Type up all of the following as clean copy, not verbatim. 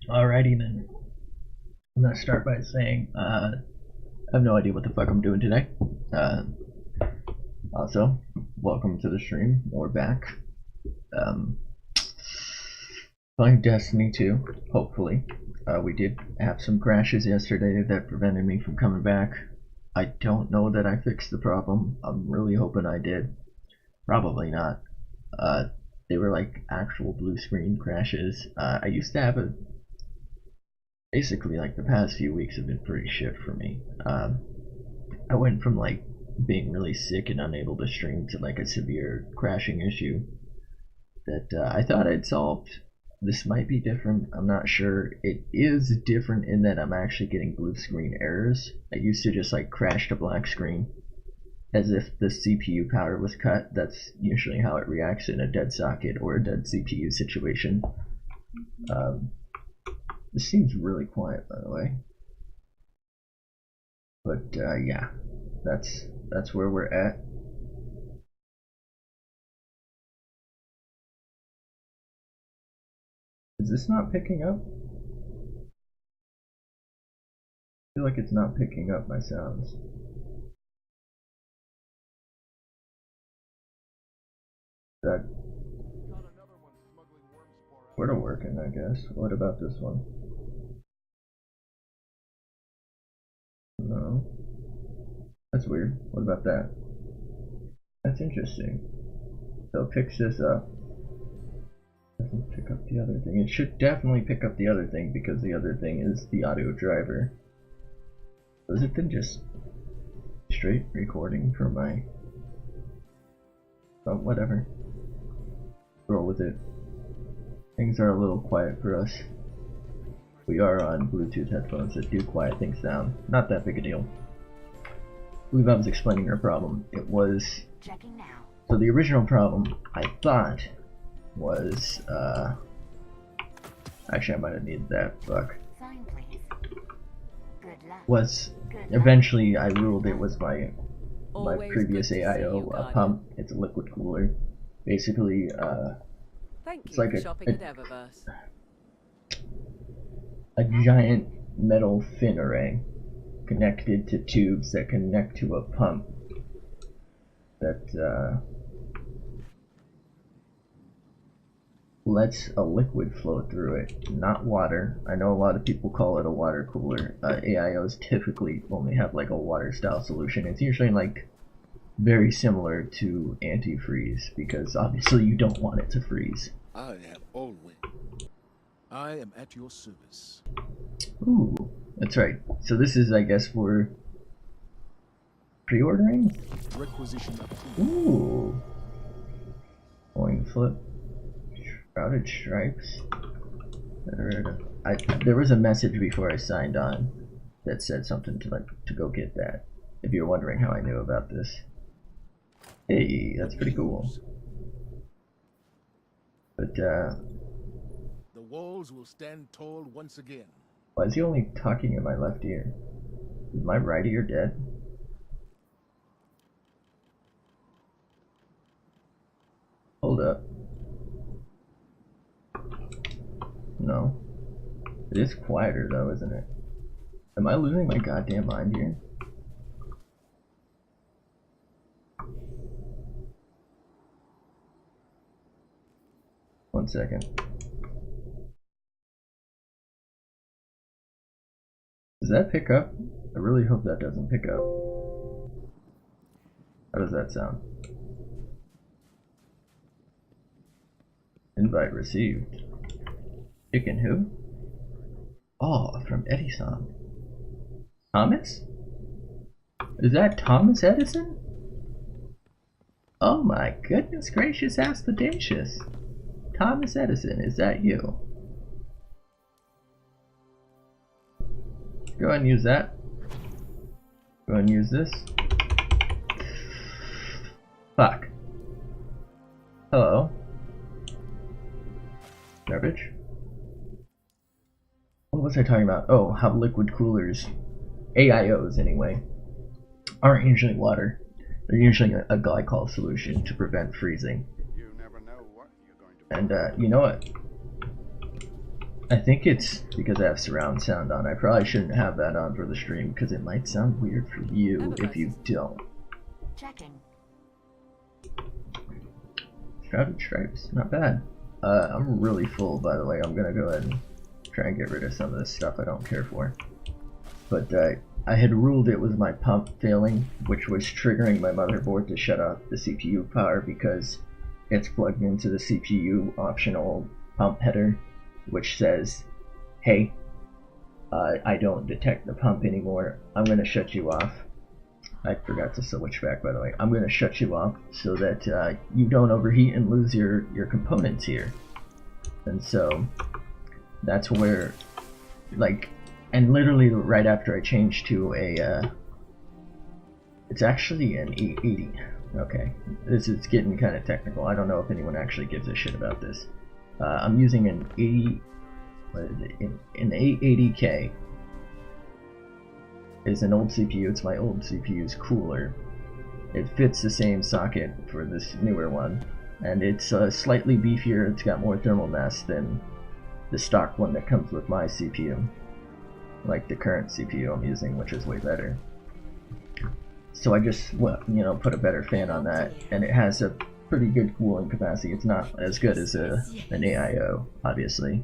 Alrighty then. I'm gonna start by saying I have no idea what the fuck I'm doing today. Also, welcome to the stream. We're back. Playing Destiny 2, hopefully. We did have some crashes yesterday that prevented me from coming back. I don't know that I fixed the problem. I'm really hoping I did. Probably not. They were like actual blue screen crashes. I used to have basically like the past few weeks have been pretty shit for me. I went from like being really sick and unable to stream to like a severe crashing issue that I thought I'd solved. This might be different, I'm not sure. It is different in that I'm actually getting blue screen errors. I used to just like crash to black screen as if the CPU power was cut. That's usually how it reacts in a dead socket or a dead CPU situation. This seems really quiet, by the way. But yeah, that's where we're at. Is this not picking up? I feel like it's not picking up my sounds. That sort of working, I guess. What about this one? No. That's weird. What about that? That's interesting. So it picks this up. Doesn't pick up the other thing. It should definitely pick up the other thing because the other thing is the audio driver. So is it then just straight recording from my... Oh, whatever. Roll with it. Things are a little quiet for us. We are on Bluetooth headphones that do quiet things down. Not that big a deal. I believe I was explaining our problem. It was... Checking now. So the original problem, I thought, was, actually I might have needed that, fuck. Sign, please. Good luck. Was, eventually I ruled it was my previous AIO pump. It's a liquid cooler. Basically, it's like a giant metal fin array connected to tubes that connect to a pump that lets a liquid flow through it, not water. I know a lot of people call it a water cooler. AIOs typically only have like a water style solution. It's usually like very similar to antifreeze because obviously you don't want it to freeze. I have always. I am at your service. Ooh, that's right. So this is, I guess, for pre-ordering? Requisition approved. Ooh. Coin flip. Shrouded stripes. There was a message before I signed on that said something to go get that. If you're wondering how I knew about this. Hey, that's pretty cool. But the walls will stand tall once again. Why is he only talking in my left ear? Is my right ear dead? Hold up. No. It is quieter though, isn't it? Am I losing my goddamn mind here? One second. Does that pick up? I really hope that doesn't pick up. How does that sound? Invite received. Chicken who? Oh, from Edison. Thomas? Is that Thomas Edison? Oh my goodness gracious aspadacious. Thomas Edison, is that you? Go ahead and use that. Go ahead and use this. Fuck. Hello. Garbage. What was I talking about? Oh, how liquid coolers, AIOs anyway, aren't usually water. They're usually a glycol solution to prevent freezing. You never know what you're going to And you know what? I think it's because I have surround sound on. I probably shouldn't have that on for the stream because it might sound weird for you if you don't. Checking. Shrouded Stripes, not bad. I'm really full, by the way. I'm gonna go ahead and try and get rid of some of this stuff I don't care for. But I had ruled it was my pump failing, which was triggering my motherboard to shut off the CPU power because it's plugged into the CPU optional pump header, which says, hey, I don't detect the pump anymore. I'm gonna shut you off. I forgot to switch back, by the way. I'm gonna shut you off so that you don't overheat and lose your components here. And so that's where, like, and literally right after I changed to a, it's actually an 880. Okay, this is getting kind of technical. I don't know if anyone actually gives a shit about this. I'm using an 80, what is it? An 880K. Is an old CPU. It's my old CPU's cooler. It fits the same socket for this newer one, and it's slightly beefier. It's got more thermal mass than the stock one that comes with my CPU, like the current CPU I'm using, which is way better. So I just, well, you know, put a better fan on that, and it has a pretty good cooling capacity. It's not as good as an AIO, obviously,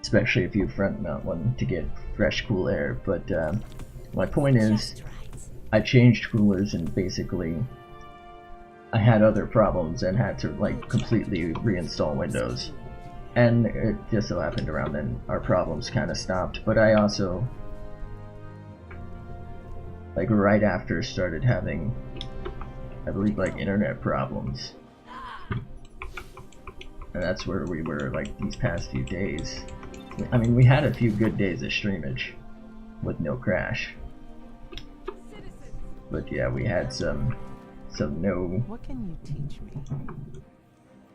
especially if you front mount one to get fresh cool air. But my point is, I changed coolers and basically I had other problems and had to like completely reinstall Windows, and it just so happened around then our problems kind of stopped. But I also, like right after, started having, I believe, like internet problems, and that's where we were like these past few days. I mean, we had a few good days of streamage with no crash, but yeah, we had some What can you teach me?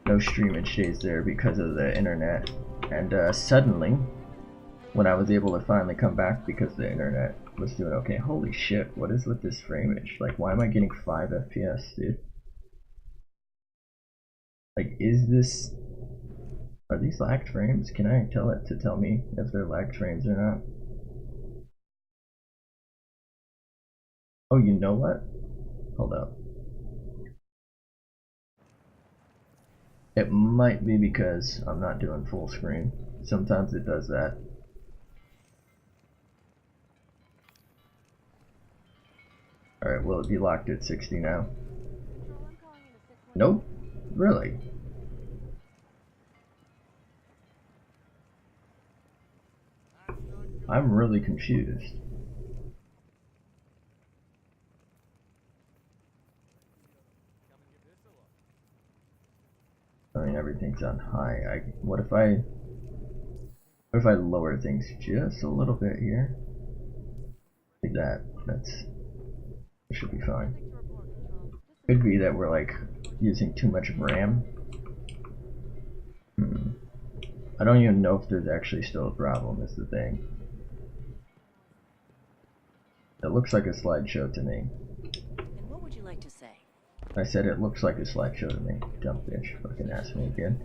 no streamage days there because of the internet. And suddenly, when I was able to finally come back because the internet was doing okay, holy shit, what is with this frameage? Like, why am I getting 5 FPS, dude? Like, is this, are these lagged frames? Can I tell it to tell me if they're lagged frames or not? Oh, you know what? Hold up. It might be because I'm not doing full screen. Sometimes it does that. Alright, will it be locked at 60 now? Nope. Really? I'm really confused. I mean, everything's on high. What if I lower things just a little bit here? Like that. That should be fine. Could be that we're like using too much RAM. I don't even know if there's actually still a problem, is the thing. It looks like a slideshow to me. And what would you like to say? I said it looks like a slideshow to me. Dumb bitch. Fucking ask me again.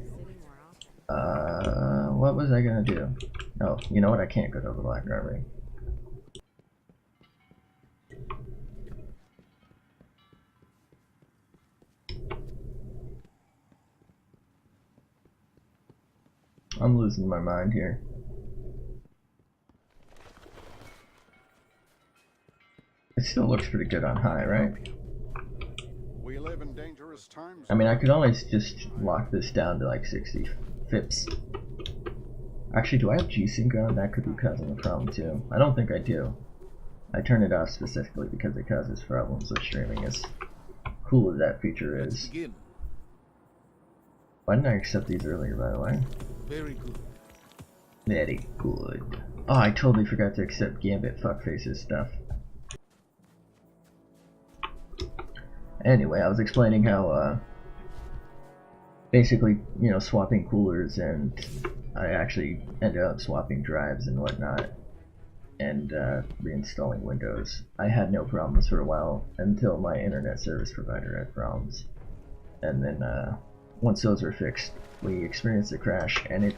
What was I gonna do? Oh, you know what? I can't go to the library. I'm losing my mind here. It still looks pretty good on high, right? We live in dangerous times. I mean, I could always just lock this down to like 60 FIPS. Actually, do I have G-Sync on? That could be causing a problem too. I don't think I do. I turn it off specifically because it causes problems with streaming, as cool as that feature is. Begin. Why didn't I accept these earlier, by the way? Very good. Very good. Oh, I totally forgot to accept Gambit Fuckface's stuff. Anyway, I was explaining how, basically, you know, swapping coolers, and I actually ended up swapping drives and whatnot, and reinstalling Windows. I had no problems for a while until my internet service provider had problems. And then, once those were fixed, we experienced a crash, and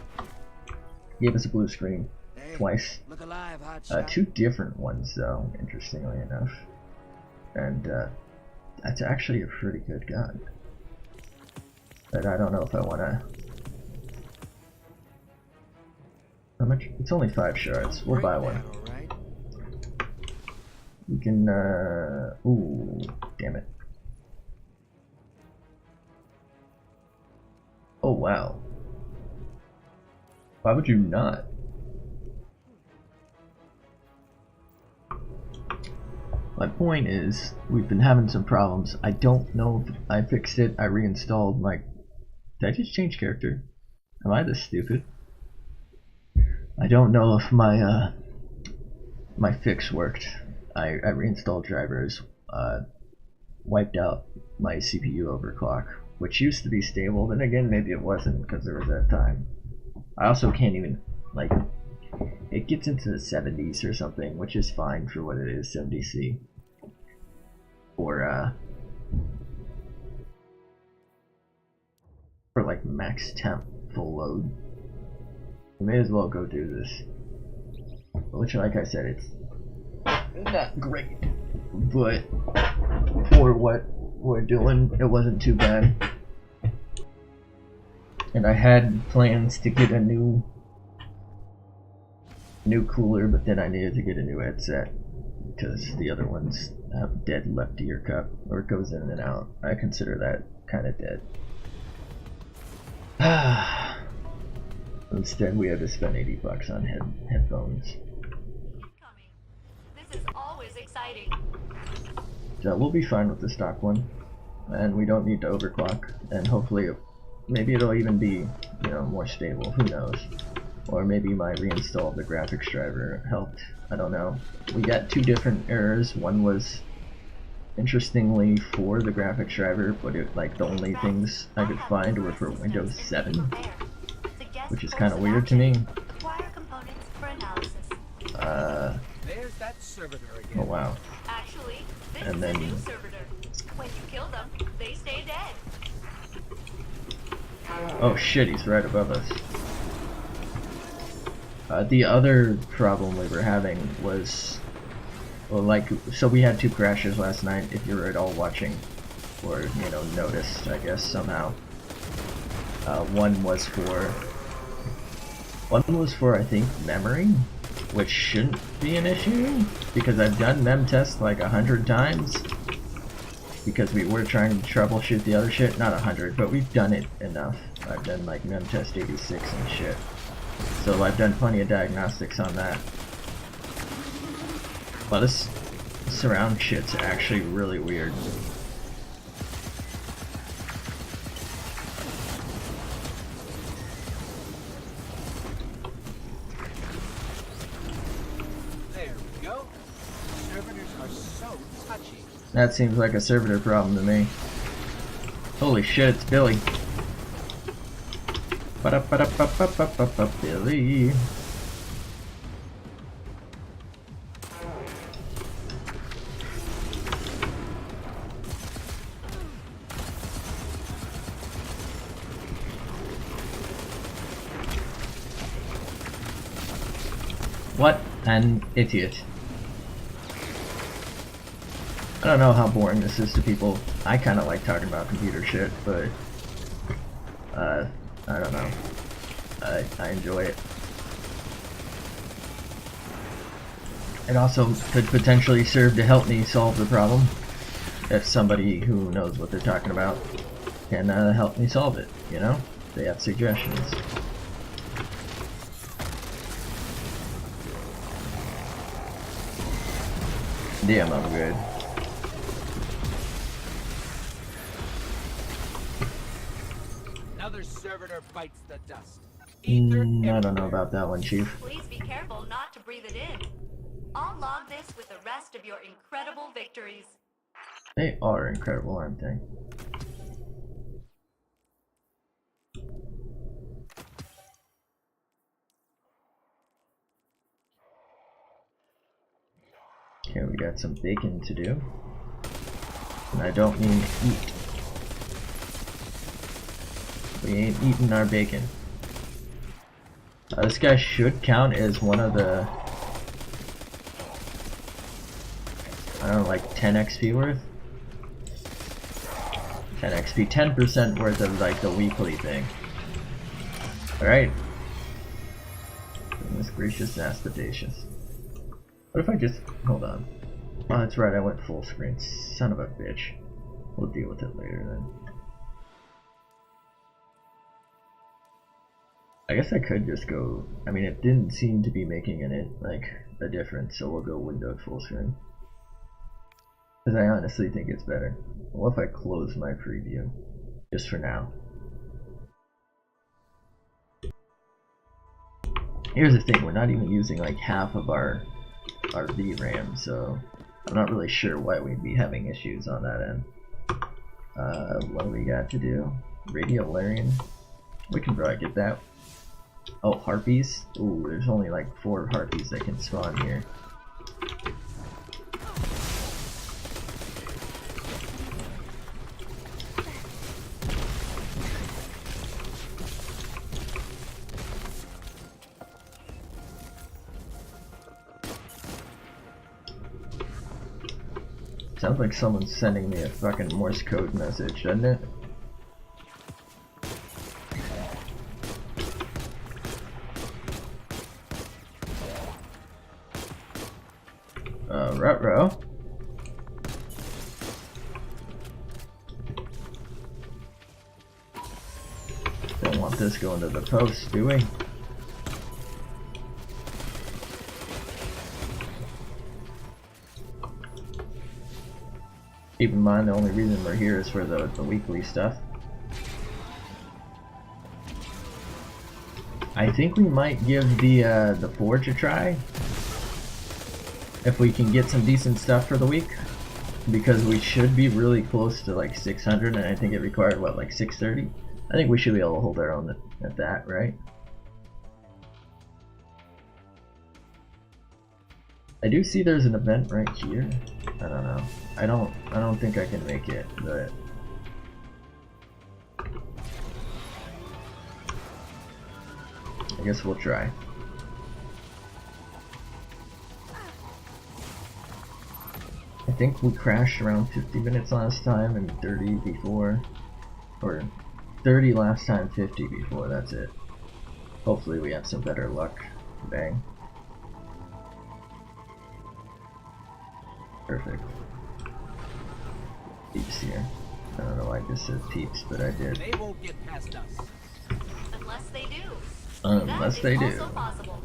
Gave us a blue screen Hey, twice. look alive, hotshot. 2 different ones though, interestingly enough. And that's actually a pretty good gun. But I don't know if I want to... How much? It's only 5 shards. We'll buy one. Right? We can, ooh, damn it. Oh wow. Why would you not? My point is, we've been having some problems. I don't know if I fixed it. I reinstalled my... Did I just change character? Am I this stupid? I don't know if my my fix worked. I reinstalled drivers, wiped out my CPU overclock, which used to be stable. Then again, maybe it wasn't because there was that time. I also can't even, like, it gets into the 70s or something, which is fine for what it is, 70C. Or for like max temp full load. We may as well go do this. Which, like I said, it's not great, but for what we're doing, it wasn't too bad. And I had plans to get a new cooler, but then I needed to get a new headset because the other ones have dead left ear cup, or it goes in and out. I consider that kind of dead. Instead, we had to spend $80 on headphones. This is always exciting. So we'll be fine with the stock one, and we don't need to overclock. And hopefully, maybe it'll even be, you know, more stable. Who knows? Or maybe my reinstall of the graphics driver helped. I don't know. We got 2 different errors. One was interestingly for the graphics driver, but it, like, the only things I could find were for Windows 7, which is kind of weird to me. There's that servitor again. Oh wow. Actually, this And is then- a new servitor. When you kill them, they stay dead. Oh shit, he's right above us. The other problem we were having was, well, like, so we had 2 crashes last night, if you were at all watching, or, you know, noticed, I guess, somehow. One was for, I think, memory, which shouldn't be an issue, because I've done mem tests like 100 times, because we were trying to troubleshoot the other shit. Not 100, but we've done it enough. I've done like mem test 86 and shit. So I've done plenty of diagnostics on that. Well, this surround shit's actually really weird. There we go. Servitors are so touchy. That seems like a servitor problem to me. Holy shit, it's Billy. Ba-da-ba-da-ba-ba-ba-ba-ba, Billy. What an idiot. I don't know how boring this is to people. I kind of like talking about computer shit, but I don't know. I enjoy it. It also could potentially serve to help me solve the problem. If somebody who knows what they're talking about can help me solve it, you know? They have suggestions. Damn, I'm good. Another servitor bites the dust. I don't know about that one, Chief. Please be careful not to breathe it in. I'll log this with the rest of your incredible victories. They are incredible, aren't they? Okay, we got some bacon to do. And I don't mean eat. We ain't eating our bacon. This guy should count as one of the, I don't know, like 10 XP worth? 10 XP, 10% worth of like the weekly thing. Alright. Goodness gracious, aspadacious. What if I just, hold on. Oh, that's right, I went full screen. Son of a bitch. We'll deal with it later then. I guess I could just go, I mean it didn't seem to be making a difference, so we'll go windowed full screen. Because I honestly think it's better. What if I close my preview? Just for now. Here's the thing, we're not even using like half of our VRAM, so I'm not really sure why we'd be having issues on that end. What do we got to do? Radiolarian? We can probably get that. Oh, harpies? Ooh, there's only like 4 harpies that can spawn here. Sounds like someone's sending me a fucking Morse code message, doesn't it? Ruh-roh. Don't want this going to the post, do we? Keep in mind the only reason we're here is for the weekly stuff. I think we might give the forge a try. If we can get some decent stuff for the week. Because we should be really close to like 600 and I think it required what, like 630? I think we should be able to hold our own at that, right? I do see there's an event right here. I don't know. I don't think I can make it, but I guess we'll try. I think we crashed around 50 minutes last time and 30 before, or 30 last time, 50 before, that's it. Hopefully we have some better luck. Bang. Perfect. Peeps here. I don't know why I just said peeps, but I did. They won't get past us. Unless they do. Unless they do. Also possible.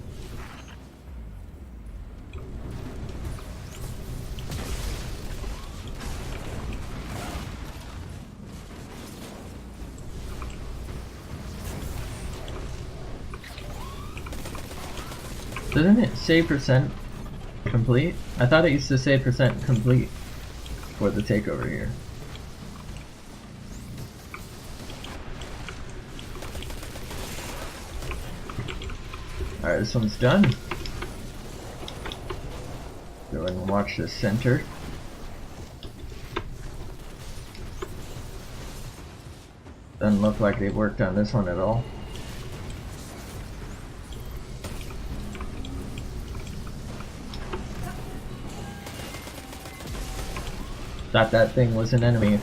Doesn't it say percent complete? I thought it used to say percent complete for the takeover here. Alright, this one's done. Go ahead and watch the center. Doesn't look like they've worked on this one at all. Thought that thing was an enemy.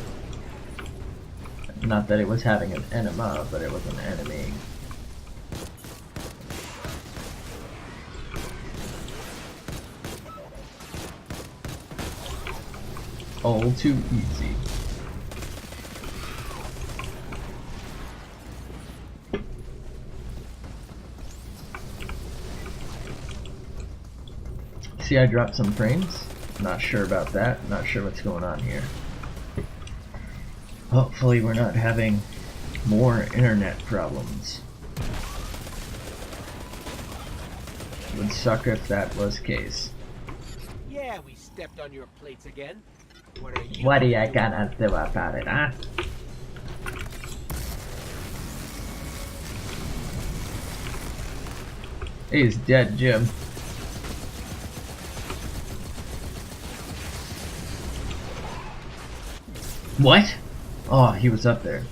Not that it was having an enema, but it was an enemy. All too easy. See, I dropped some frames. Not sure about that. Not sure what's going on here. Hopefully we're not having more internet problems. Would suck if that was the case. Yeah, we stepped on your plates again. What are you gonna do about it, huh? He's dead, Jim. What? Oh, he was up there.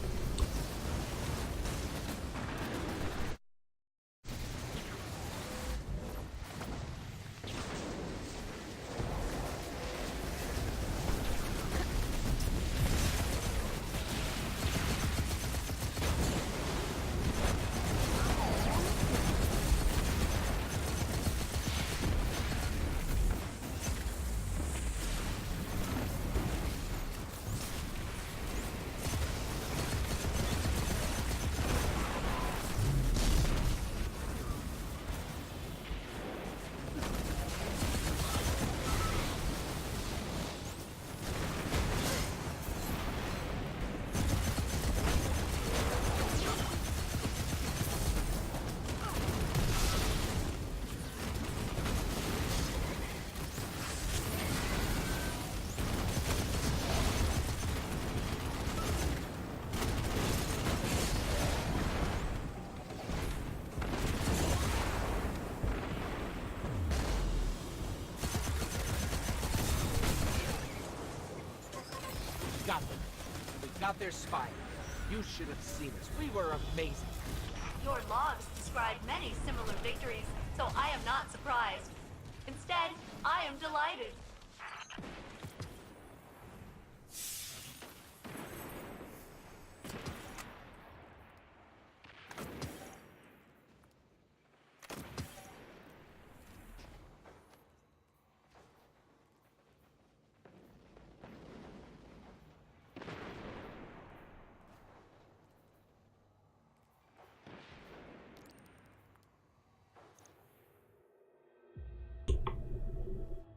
got them. We got their spy. You should have seen us. We were amazing. Your logs describe many similar victories, so I am not surprised. Instead, I am delighted.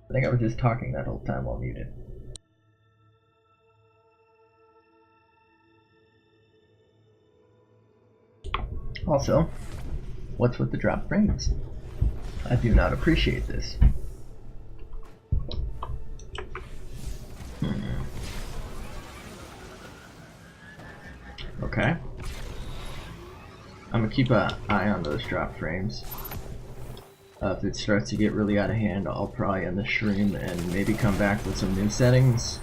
I think I was just talking that whole time while muted. Also, what's with the drop frames? I do not appreciate this. Okay. I'm gonna keep an eye on those drop frames. If it starts to get really out of hand, I'll probably end the stream and maybe come back with some new settings,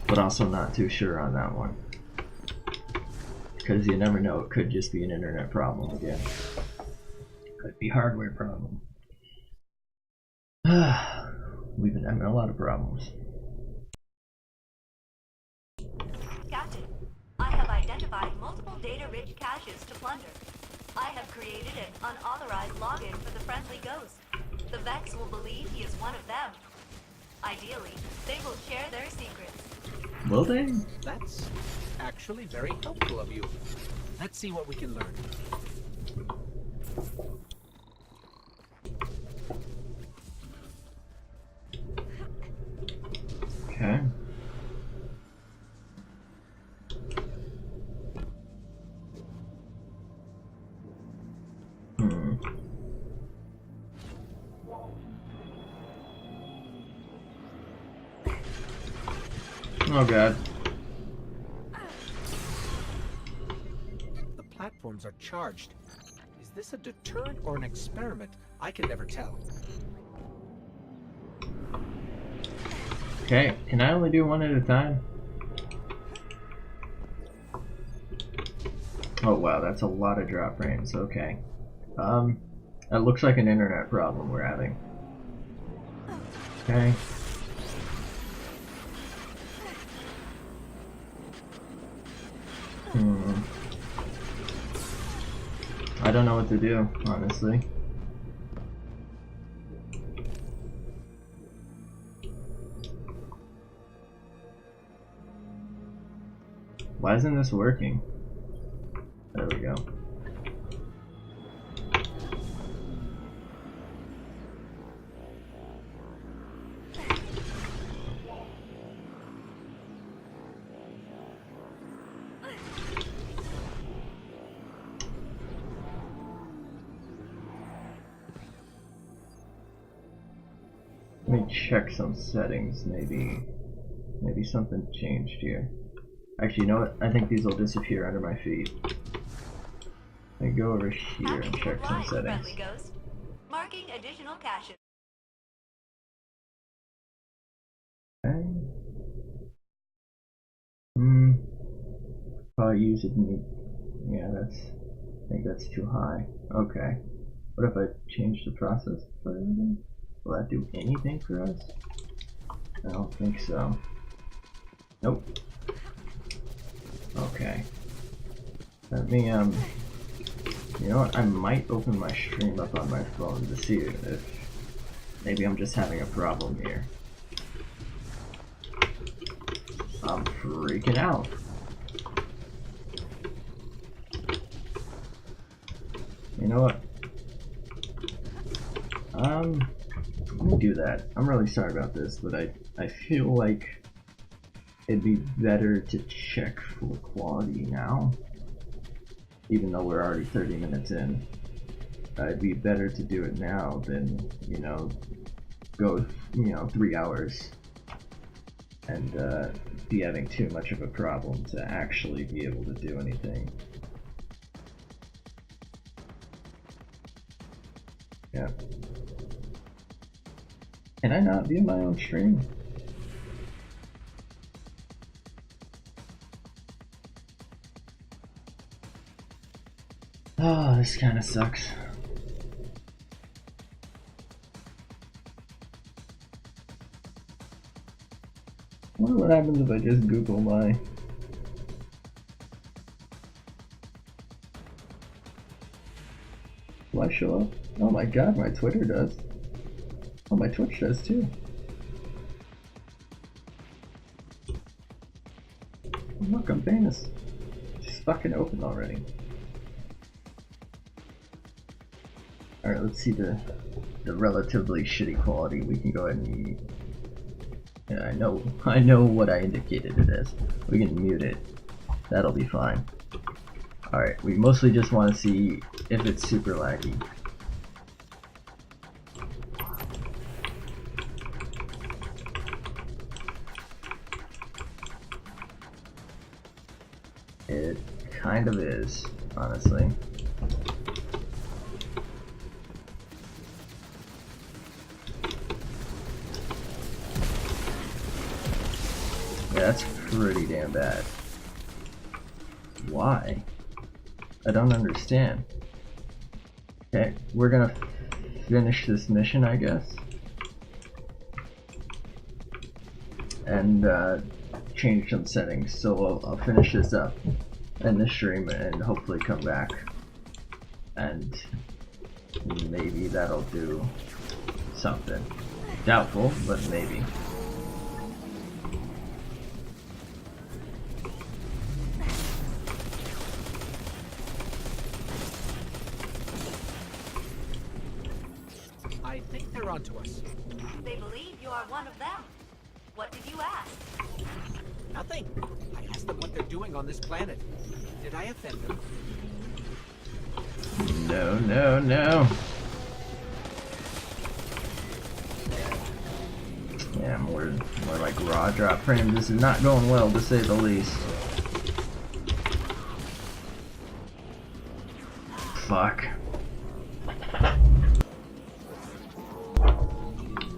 but also not too sure on that one. Because you never know, it could just be an internet problem again. Could be hardware problem. We've been having a lot of problems. Captain, I have identified multiple data-rich caches to plunder. I have created an unauthorized login for the friendly ghost. The Vex will believe he is one of them. Ideally, they will share their secrets. Will they? That's actually very helpful of you. Let's see what we can learn. Okay. Oh god. The platforms are charged. Is this a deterrent or an experiment? I can never tell. Okay, can I only do one at a time? Oh wow, that's a lot of drop frames, okay. That looks like an internet problem we're having. Okay. I don't know what to do, honestly. Why isn't this working? There we go. Let me check some settings, maybe something changed here. Actually, you know what? I think these will disappear under my feet. Let me go over here and check some settings. Friendly ghost. Marking additional caches. Okay. Probably use it. Yeah, I think that's too high. Okay. What if I change the process for everything? Will that do anything for us? I don't think so. Nope. Okay. Let me, you know what? I might open my stream up on my phone to see if maybe I'm just having a problem here. I'm freaking out. You know what? Let me do that. I'm really sorry about this, but I feel like it'd be better to check for quality now, even though we're already 30 minutes in. It'd be better to do it now than, you know, go, 3 hours and be having too much of a problem to actually be able to do anything. Yeah. Can I not view my own stream? Oh, this kind of sucks. I wonder what happens if I just Google my... Do I show up? Oh my god, my Twitter does. Oh, my Twitch does too. Look, I'm famous. Just fucking open already. Alright, let's see the relatively shitty quality. We can go ahead and... Yeah, I know what I indicated it as. We can mute it. That'll be fine. Alright, we mostly just want to see if it's super laggy. It kind of is, honestly. Yeah, that's pretty damn bad. Why? I don't understand. Okay, we're gonna finish this mission, I guess. And change some settings. So I'll finish this up in the stream and hopefully come back. And maybe that'll do something. Doubtful, but maybe. I think they're onto us. They believe you are one of them. What did you ask? Nothing. I asked them what they're doing on this planet. Did I offend them? No, no, no. Yeah, more like raw drop frames. This is not going well, to say the least. Fuck.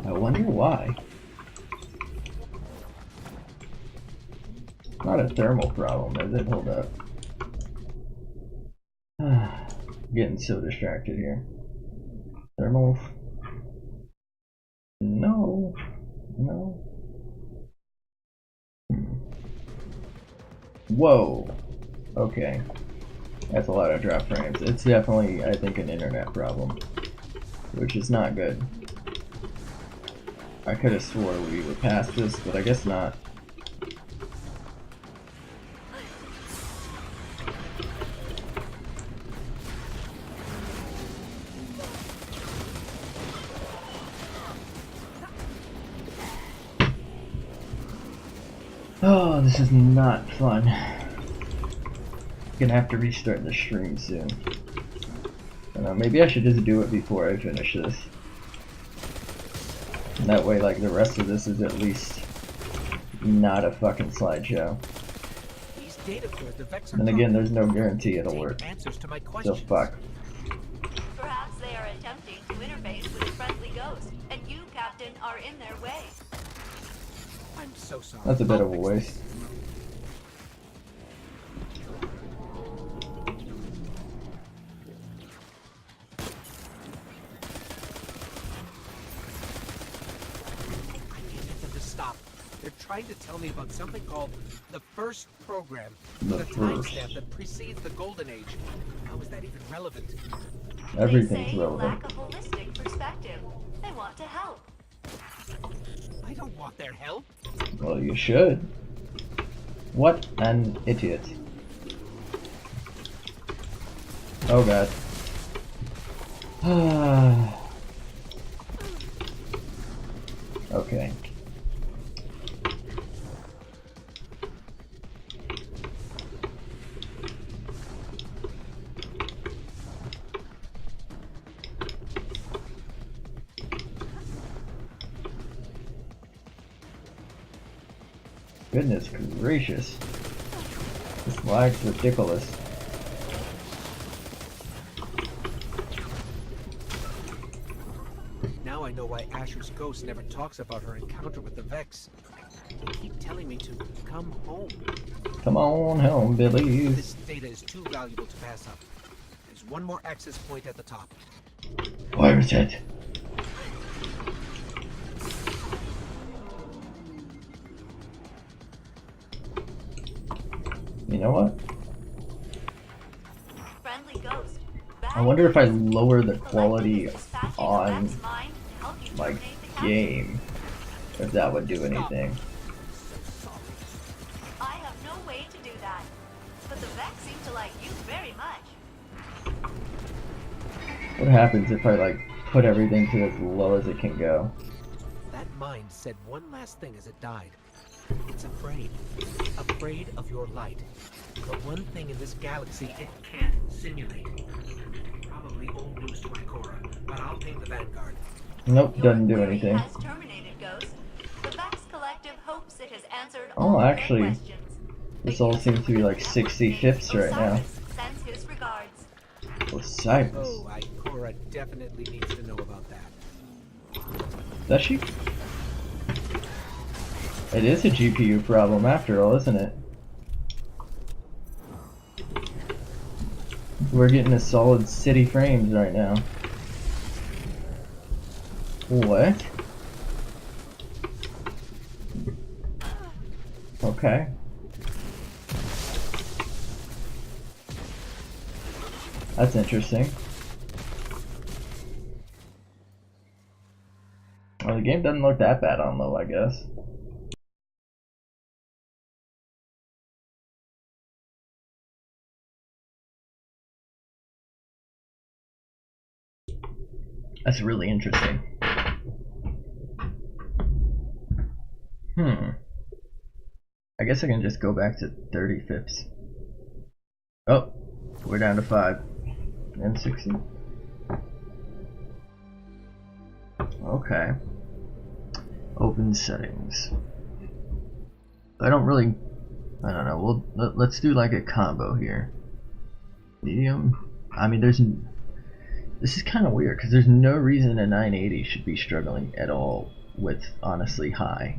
I wonder why. Not a thermal problem, is it? Hold up. Getting so distracted here. Thermal. No. No. Whoa. Okay. That's a lot of drop frames. It's definitely, I think, an internet problem. Which is not good. I could have swore we were past this, but I guess not. Oh, this is not fun. Gonna have to restart the stream soon. I don't know, maybe I should just do it before I finish this. And that way, like, the rest of this is at least not a fucking slideshow. These data cores, the Vex are And again, there's no guarantee it'll work. answers to my So questions. fuck. Perhaps they are attempting to interface with a friendly ghost, and you, Captain, are in their way. I'm so sorry. That's a bit I'll of a fix waste. this. I can't get them to stop. They're trying to tell me about something called the first program. The The first. timestamp that precedes the Golden Age. How is that even relevant? Everything's They say you relevant. lack a holistic perspective. They want to help. I don't want their help. Well, you should. What an idiot. Oh god. Okay. Goodness gracious. This lag's ridiculous. Now I know why Asher's ghost never talks about her encounter with the Vex. They keep telling me to come home. Come on home, Billy. This data is too valuable to pass up. There's There's one more access point at the top. Where is it? You know what? Friendly ghost. I wonder if I lower the quality on my game, if that would do anything. I have no way to do that, but the Vex seem to like you very much. What happens if I like put everything to as low as it can go? That mind said one last thing as it died. It's afraid. Afraid of your light. The one thing in this galaxy it can't simulate. Probably old news to Ikora, but I'll ping the Vanguard. Nope, Your doesn't do query anything. has terminated, Ghost. The Vex Collective hopes it has answered Oh, all their actually, questions. this all seems to be like 60 fifths right now. Osiris sends his regards. Osiris. Oh, Ikora definitely needs to know about that. Does she? It is a GPU problem after all, isn't it? We're getting a solid city frames right now. What? Okay. That's interesting. Well, the game doesn't look that bad on low, I guess. That's really interesting. I guess I can just go back to 30 fifths. Oh, we're down to 5 and 60. Okay. Open settings. I don't know. Let's do like a combo here. Medium. I mean, this is kind of weird because there's no reason a 980 should be struggling at all with honestly high,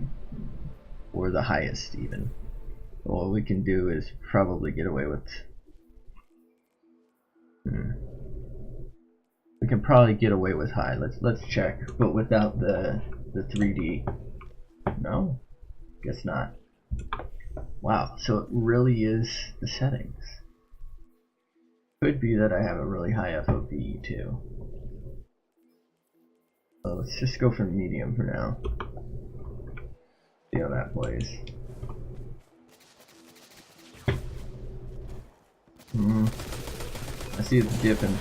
or the highest even. All we can do is probably get away with. We can probably get away with high. Let's check, but without the 3D. No, guess not. Wow, so it really is the settings. Could be that I have a really high FOV too. So let's just go for medium for now. See how that plays. I see it's dipping.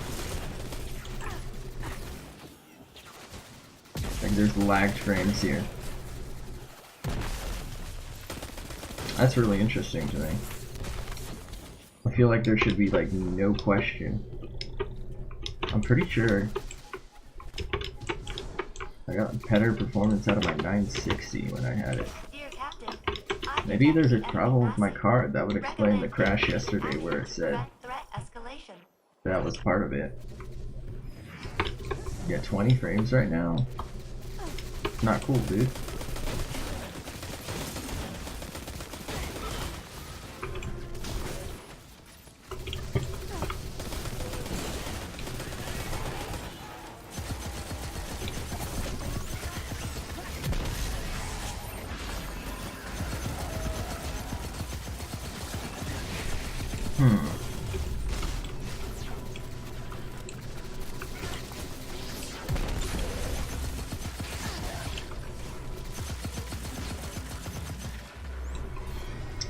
Like there's lagged frames here. That's really interesting to me. I feel like there should be like no question. I'm pretty sure I got better performance out of my 960 when I had it. Dear Captain, Maybe there's a problem with my card. That would explain the crash yesterday where it said threat escalation. that was part of it. Yeah, 20 frames right now. Not cool, dude.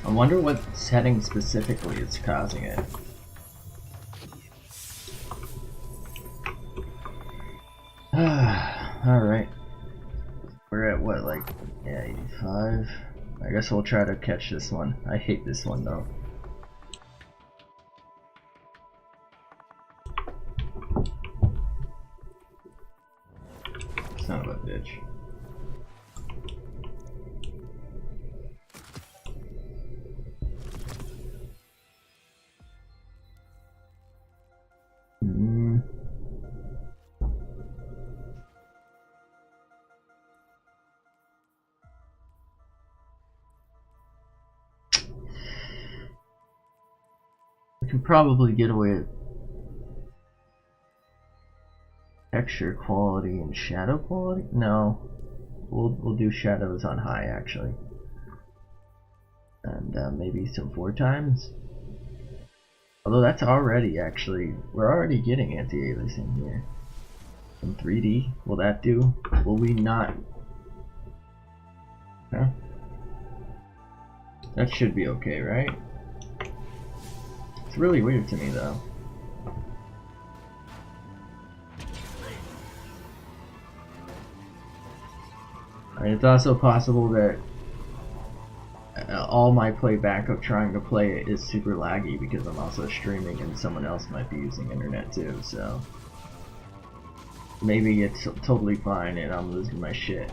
I wonder what setting specifically is causing it. Alright. We're at what, like, yeah, 85? I guess we'll try to catch this one. I hate this one though. Son of a bitch. We can probably get away Texture quality and shadow quality? No. We'll do shadows on high actually. And maybe some 4 times. Although that's already actually, we're already getting anti-aliasing here. In 3D, will that do? Will we not? Huh? That should be okay, right? It's really weird to me though. I mean, it's also possible that all my playback of trying to play it is super laggy because I'm also streaming and someone else might be using internet too, so maybe it's totally fine and I'm losing my shit.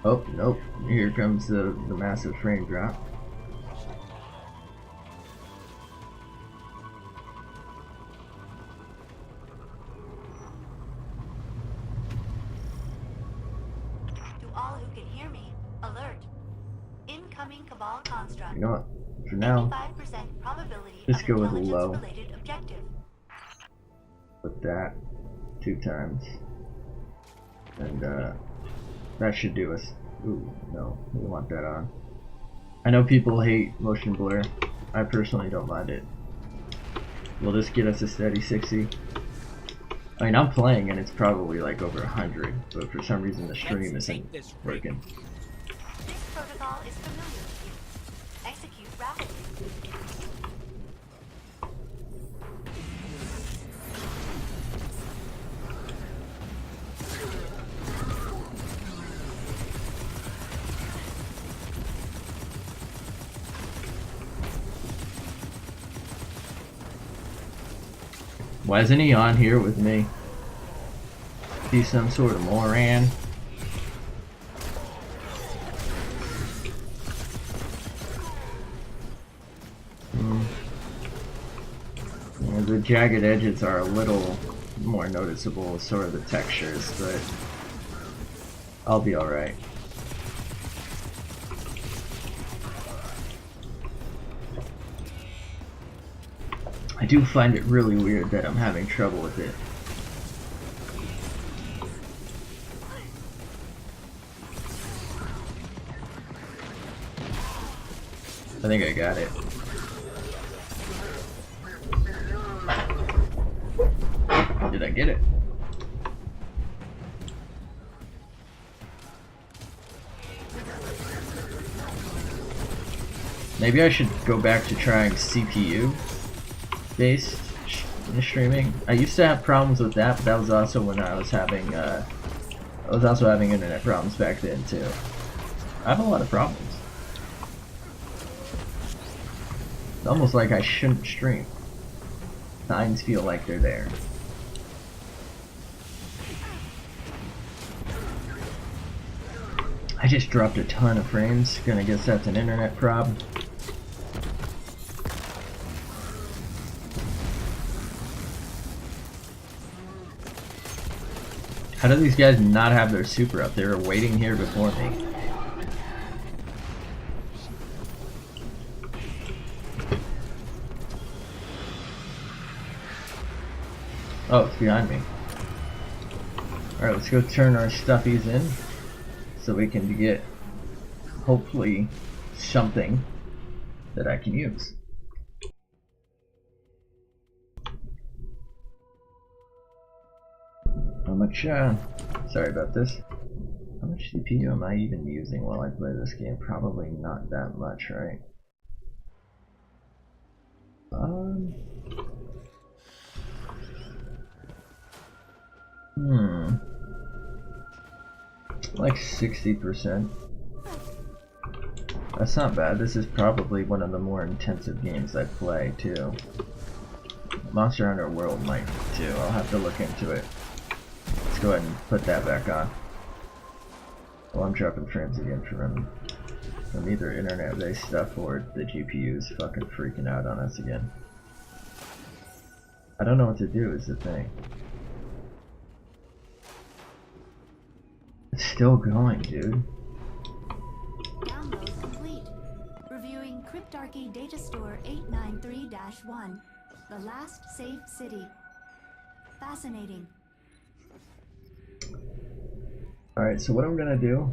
Oh, nope. Here comes the massive frame drop. To all who can hear me, alert. Incoming Cabal construct. You know what? For now, 85% probability just of go with a low. intelligence-related objective. Put that 2 times. And that should do us. Ooh, no, we want that on. I know people hate motion blur. I personally don't mind it. Will this get us a steady 60? I mean, I'm playing and it's probably like over 100, but for some reason the stream isn't working. This protocol is familiar with you. Execute rapidly. Why isn't he on here with me? He's some sort of moron. Yeah, the jagged edges are a little more noticeable, sort of the textures, but I'll be alright. I do find it really weird that I'm having trouble with it. I think I got it. Did I get it? Maybe I should go back to trying CPU based streaming. I used to have problems with that, but that was also when I was having internet problems back then too. I have a lot of problems. It's almost like I shouldn't stream. Signs feel like they're there. I just dropped a ton of frames. Gonna guess that's an internet problem. How do these guys not have their super up? They were waiting here before me. Oh, it's behind me. Alright, let's go turn our stuffies in so we can get, hopefully, something that I can use. How much, sorry about this. How much CPU am I even using while I play this game? Probably not that much, right? Like 60%. That's not bad. This is probably one of the more intensive games I play, too. Monster Hunter World might, too. I'll have to look into it. Let's go ahead and put that back on. Well, I'm dropping frames again from either internet-based stuff or the GPU's fucking freaking out on us again. I don't know what to do is the thing. It's still going, dude. Download complete. Reviewing Cryptarchy Data Store 893-1. The last safe city. Fascinating. Alright, so what I'm gonna do,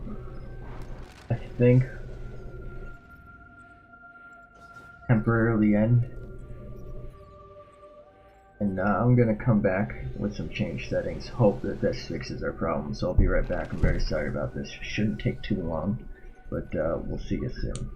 I think, temporarily end, and I'm gonna come back with some changed settings, hope that this fixes our problem. So I'll be right back. I'm very sorry about this, shouldn't take too long, but we'll see you soon.